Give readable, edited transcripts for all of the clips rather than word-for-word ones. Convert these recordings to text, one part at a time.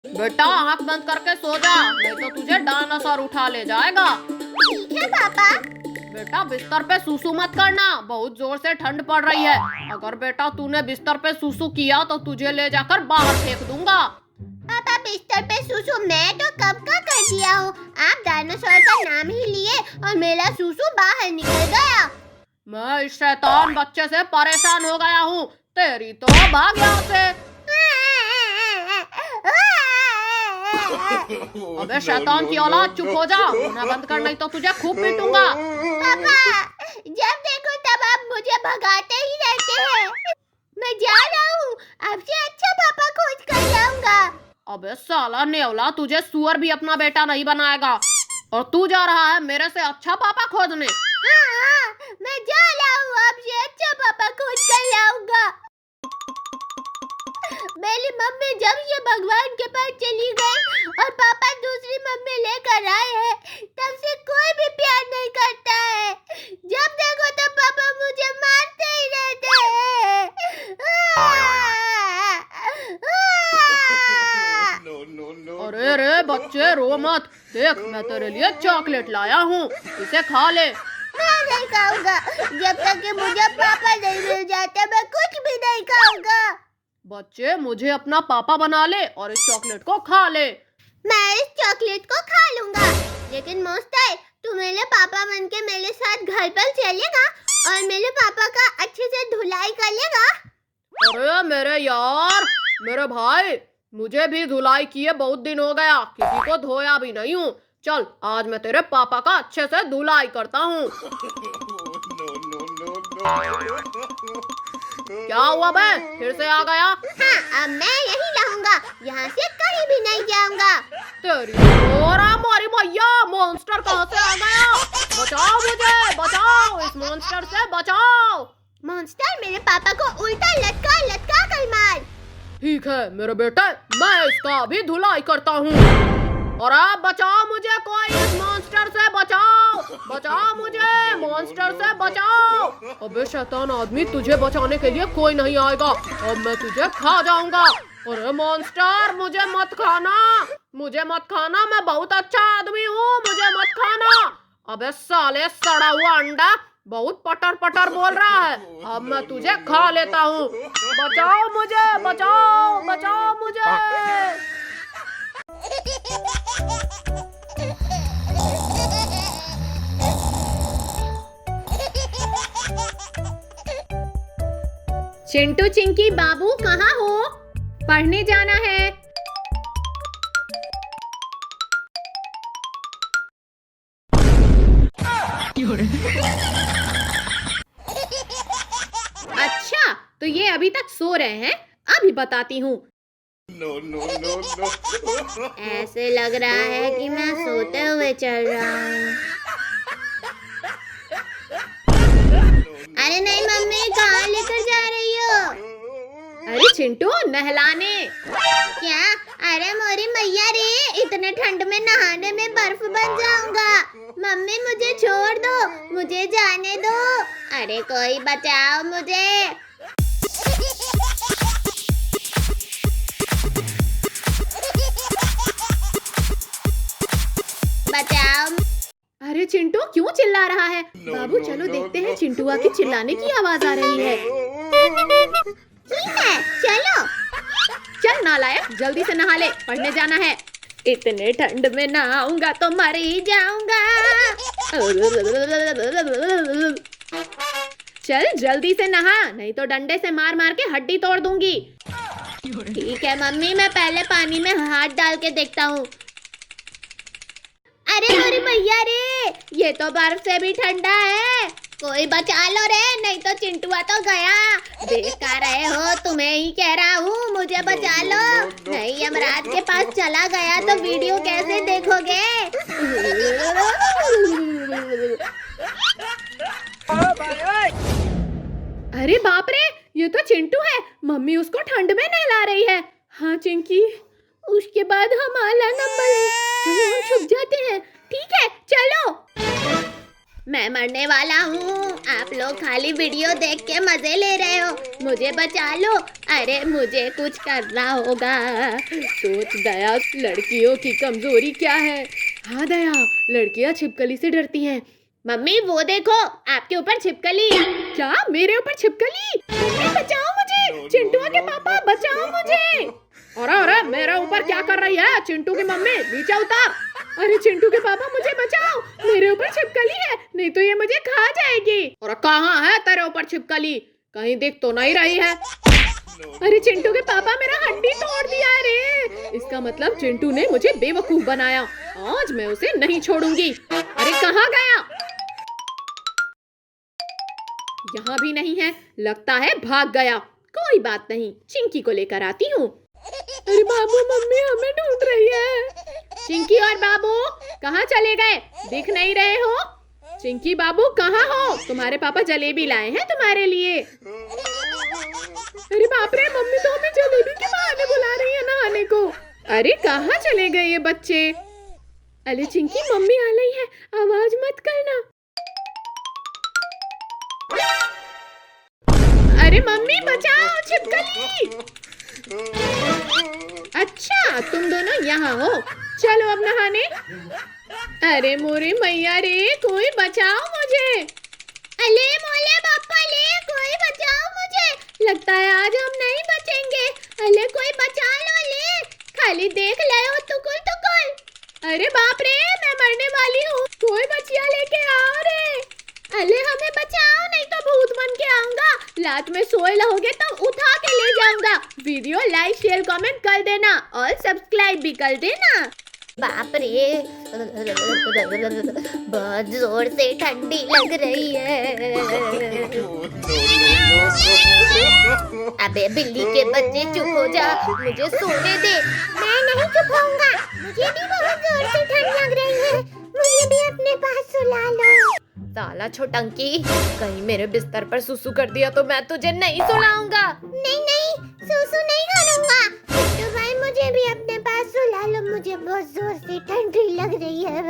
बेटा आँख बंद करके सो जा, नहीं तो तुझे डायनासोर उठा ले जाएगा। ठीक है पापा। बेटा बिस्तर पे सूसू मत करना, बहुत जोर से ठंड पड़ रही है। अगर बेटा तूने बिस्तर पे सूसू किया तो तुझे ले जाकर बाहर फेंक दूंगा। पापा बिस्तर पे सूसू मैं तो कब का कर दिया हूँ। आप डायनासोर का नाम ही लिए और मेरा सूसू बाहर निकल गया। मैं इस शैतान बच्चे से परेशान हो गया हूँ, तेरी तो भाग यहाँ से। अबे शैतान की औलाद चुप हो जा, रोना बंद कर नहीं तो तुझे खूब पीटूंगा। पापा जब देखो तब आप मुझे भगाते ही रहते हैं। मैं जा रहा हूँ, आपसे अच्छा पापा खोज कर लाऊंगा। अबे साला नेवला, तुझे सुअर भी अपना बेटा नहीं बनाएगा और तू जा रहा है मेरे से अच्छा पापा खोजने। हाँ, मैं जा रहा हूँ, आपसे अच्छा पापा खोज कर लाऊंगा। मेरी मम्मी जब ये भगवान के पास चली गई और पापा दूसरी मम्मी लेकर आए हैं, तब से कोई भी प्यार नहीं करता है। जब देखो तब पापा मुझे मारते ही रहते हैं। अरे रे बच्चे रो मत, देख मैं तेरे लिए चॉकलेट लाया हूँ, इसे खा ले। मैं नहीं खाऊंगा, जब तक कि मुझे पापा नहीं मिल जाते मैं कुछ भी नहीं खाऊंगा। बच्चे मुझे अपना पापा बना ले और इस चॉकलेट को खा ले। मैं इस चॉकलेट को खा लूंगा, लेकिन मोस्टर तू मेरे पापा बन के मेरे साथ घर पर चलेगा और मेरे पापा का अच्छे से धुलाई कर लेगा। अरे मेरे यार, मेरे भाई, मुझे भी धुलाई किए बहुत दिन हो गया, किसी को धोया भी नहीं हूँ। चल आज मैं तेरे पापा का अच्छे से धुलाई करता हूँ। क्या हुआ बे, फिर से आ गया? हाँ, अब मैं यही रहूंगा, यहाँ से कहीं भी नहीं जाऊंगा। तेरी मोरी मैया, मॉन्स्टर कहाँ से आ गया? बचाओ मुझे, बचाओ, इस मॉन्स्टर से बचाओ। मॉन्स्टर मेरे पापा को उल्टा लटका लटका कर मार। ठीक है मेरे बेटे, मैं इसका भी धुलाई करता हूँ। और आप बचाओ मुझे, कोई इस मॉन्स्टर से बचाओ, बचाओ मुझे, मॉन्स्टर से बचाओ। अबे शैतान आदमी, तुझे बचाने के लिए कोई नहीं आएगा, अब मैं तुझे खा जाऊंगा। अरे मॉन्स्टर मुझे मत खाना, मुझे मत खाना, मैं बहुत अच्छा आदमी हूँ, मुझे मत खाना। अबे साले सड़ा हुआ अंडा, बहुत पटर पटर बोल रहा है, अब मैं तुझे खा लेता हूँ। बचाओ मुझे, बचाओ, बचाओ मुझे। चिंटू चिंकी बाबू कहाँ हो? पढ़ने जाना है। अच्छा तो ये अभी तक सो रहे हैं, अभी बताती हूँ। ऐसे लग रहा है कि मैं सोते हुए चल रहा हूँ। अरे नहीं मम्मी, कहाँ लेकर जा रही हो? अरे चिंटू नहलाने। क्या? अरे मोरी मैया रे, इतने ठंड में नहाने में बर्फ बन जाऊंगा। मम्मी मुझे छोड़ दो, मुझे जाने दो। अरे कोई बचाओ मुझे। बचाओ। अरे चिंटू क्यों चिल्ला रहा है? बाबू चलो देखते हैं, चिंटुआ की चिल्लाने की आवाज आ रही है। ठीक है चलो। चल नालायक, जल्दी से नहा ले, पढ़ने जाना है। इतने ठंड में नहाऊंगा तो मर ही जाऊंगा। चल जल्दी से नहा, नहीं तो डंडे से मार मार के हड्डी तोड़ दूंगी। ठीक है मम्मी, मैं पहले पानी में हाथ डाल के देखता हूँ। अरे मेरी मैया रे, ये तो बर्फ से भी ठंडा है। कोई बचा लो रे, नहीं तो चिंटुआ तो गया। देख कर रहे हो, तुम्हें ही कह रहा हूँ, मुझे बचा लो। नहीं यमराज के पास चला गया तो वीडियो कैसे देखोगे? अरे बाप रे, ये तो चिंटू है, मम्मी उसको ठंड में नहला रही है। हाँ चिंकी, उसके बाद हमारा नंबर है, चलो हम छुप जाते हैं। ठीक है चलो। मैं मरने वाला हूँ। आप लोग खाली वीडियो देख के मजे ले रहे हो। मुझे बचा लो। अरे मुझे कुछ करना होगा। सोच दया, लड़कियों की कमजोरी क्या है। हाँ दया, लड़कियाँ छिपकली से डरती हैं। मम्मी वो देखो, आपके ऊपर छिपकली। क्या मेरे ऊपर छिपकली? मम्मी बचाओ मुझे, चिंटुआ के पापा बचाओ मुझे। अरे मेरे ऊपर क्या कर रही है चिंटू की मम्मी? नीचे उतार। अरे चिंटू के पापा मुझे बचाओ, मेरे ऊपर छिपकली है, नहीं तो ये मुझे खा जाएगी। और कहाँ है तेरे ऊपर छिपकली? कहीं दिख तो नहीं रही है। अरे चिंटू के पापा मेरा हड्डी तोड़ दिया रे। इसका मतलब चिंटू ने मुझे बेवकूफ बनाया। आज मैं उसे नहीं छोड़ूंगी। अरे कहाँ गया? यहाँ भी नहीं है, लगता है भाग गया। कोई बात नहीं, चिंकी को लेकर आती हूँ। अरे बाबू, मम्मी हमें ढूंढ रही है। चिंकी और बाबू कहाँ चले गए? दिख नहीं रहे हो? चिंकी बाबू कहाँ हो? तुम्हारे पापा जलेबी लाए हैं तुम्हारे लिए। अरे बाप रे, मम्मी तो हमें जलेबी के बहाने बुला रही है नहाने को। अरे कहाँ चले गए ये बच्चे? अरे चिंकी, मम्मी आ रही है, आवाज मत करना। अरे मम्मी बचाओ, छिपकली। अच्छा तुम दोनों यहाँ हो, चलो अब नहाने। अरे मोरे मैया रे, कोई बचाओ मुझे। अले मोले बापा ले, कोई बचाओ मुझे। लगता है आज हम नहीं बचेंगे। अले कोई बचा लो ले, खाली देख ले हो टुकुल टुकुल। अरे बाप रे, मैं मरने वाली हूँ, कोई बचिया लेके आओ रे। अले हमें बचाओ, नहीं तो भूत बन के आऊंगा। रात में सोए रहोगे तो उठा के ले जाऊंगा। वीडियो लाइक शेयर कमेंट कर देना और सब्सक्राइब भी कर देना। बाप रे, बहुत जोर से ठंडी लग रही है। अबे बिल्ली के बच्चे चुप हो जा, मुझे सोने दे। मैं नहीं चुप होऊंगा, मुझे भी बहुत जोर से ठंड लग रही है। मुझे भी अपने पास सुला लो। साला छोटंकी, कहीं मेरे बिस्तर पर सुसु कर दिया तो मैं तुझे नहीं सुलाऊंगा। नहीं नहीं, सुसु नहीं करूंगा। चिंटू भाई मुझे भी अपने पास सुला लो, मुझे बहुत जोर से ठंडी लग रही है।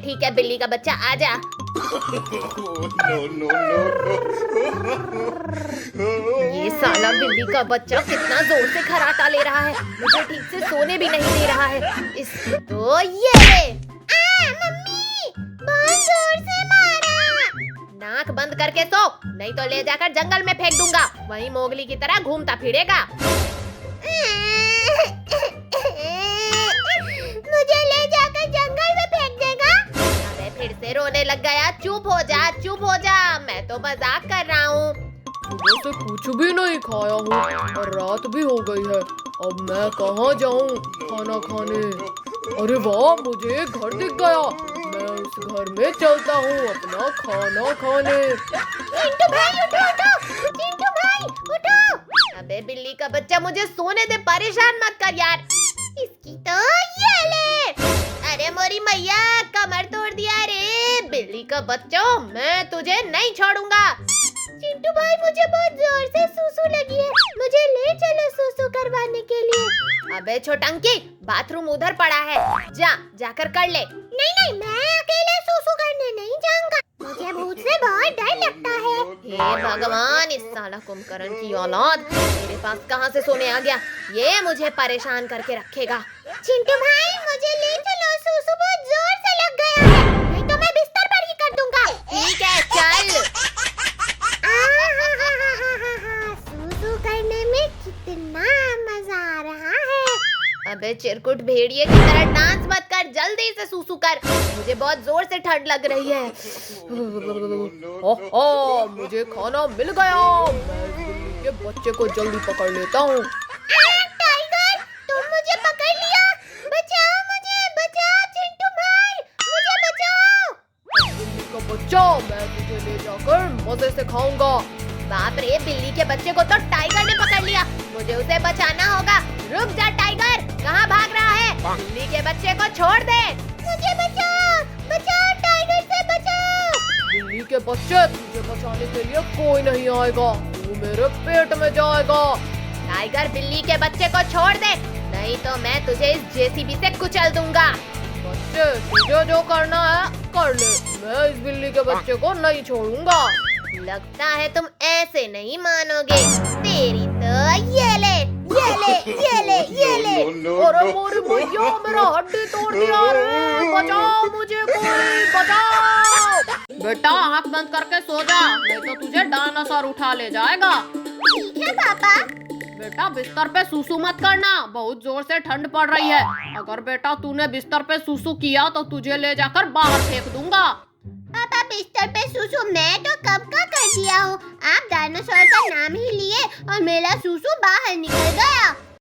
ठीक है बिल्ली का बच्चा आजा। ये साला बिल्ली का बच्चा कितना जोर से खर्राटा ले रहा है, मुझे ठीक से सोने भी नहीं दे रहा है। इस तो ये मम्मी बहुत जोर से मारा। नाक बंद करके सो, नहीं तो ले जाकर जंगल में फेंक दूंगा, वहीं मोगली की तरह घूमता फिरेगा। मुझे ले जाकर जंगल में फेंक देगा? अबे फिर से रोने लग गया। चुप हो जा, मैं तो मजाक कर रहा हूँ। सुबह से कुछ भी नहीं खाया हूँ और रात भी हो गई है। अब मैं कहाँ जाऊँ खाना खाने? अरे वाह, मुझे घर दिख गया। मैं उस घर में चलता हूँ अपना खाना खाने। चिंटू भाई उठो, चिंटू भाई उठो। अबे बिल्ली का बच्चा, मुझे सोने दे, परेशान मत कर यार। इसकी तो ये ले। अरे मोरी मैया, कमर तोड़ दिया रे। बिल्ली का बच्चा, मैं तुझे नहीं छोड़ूंगा। चिंटू भाई मुझे बहुत जोर से सुसु लगी है, मुझे ले चलो सुसु करवाने के लिए। अबे छोटंकी, बाथरूम उधर पड़ा है, जाकर कर ले। नहीं, मैं अकेले सुसु करने नहीं जाऊंगा, मुझे भूत से बहुत डर लगता है। हे भगवान, इस साला कुंभकर्ण की औलाद मेरे पास कहाँ से सोने आ गया? ये मुझे परेशान करके रखेगा। चिंटू भाई मुझे ले चलो, सुसु बहुत जोर से लग गया है, नहीं तो मैं बिस्तर पर ही कर दूंगा। ठीक है चल। सुसु करने में कितना मजा आ रहा है। अबे चिरकुट भेड़िए की तरह डांस मत कर, जल्दी से सुसु कर, मुझे बहुत जोर से ठंड लग रही है। ओहो, मुझे खाना मिल गया। मैं इस बिल्ली के बच्चे को जल्दी पकड़ लेता हूँ। टाइगर, तुम मुझे पकड़ लिया, बचाओ मुझे, बचाओ चिंटू भाई, मुझे बचाओ। बिल्ली का बच्चा, मैं तुझे ले जाकर मजे से खाऊंगा। बाप रे, बिल्ली के बच्चे को तो टाइगर ने पकड़ लिया, मुझे उसे बचाना होगा। रुक जा टाइगर, कहाँ भाग रहा है? बिल्ली के बच्चे को छोड़ दे। मुझे बचाओ, बचाओ, टाइगर से बचाओ। बिल्ली के बच्चे, तुझे बचाने के लिए कोई नहीं आएगा, तू मेरे पेट में जाएगा। टाइगर, बिल्ली के बच्चे को छोड़ दे, नहीं तो मैं तुझे इस जेसीबी से कुचल दूंगा। बच्चे, तुझे जो करना है कर ले, मैं इस बिल्ली के बच्चे को नहीं छोड़ूंगा। लगता है तुम ऐसे नहीं मानोगे। तेरी तो ये ले, ये ले, ये ले, ये ले। अरे मोरी भैया, मेरा हड्डी तोड़ दिया रे, बचाओ मुझे, कोई बचाओ। बेटा आँख बंद करके सो जा, नहीं तो तुझे डायनासोर उठा ले जाएगा। ठीक है पापा। बेटा बिस्तर पे सूसू मत करना, बहुत जोर से ठंड पड़ रही है। अगर बेटा तूने बिस्तर पे सूसू किया तो तुझे ले जाकर बाहर फेंक दूंगा। पापा बिस्तर पे सुसु मैं तो कब का कर दिया हूँ। आप डायनासोर का नाम ही लिए और मेरा सुसु बाहर निकल गया।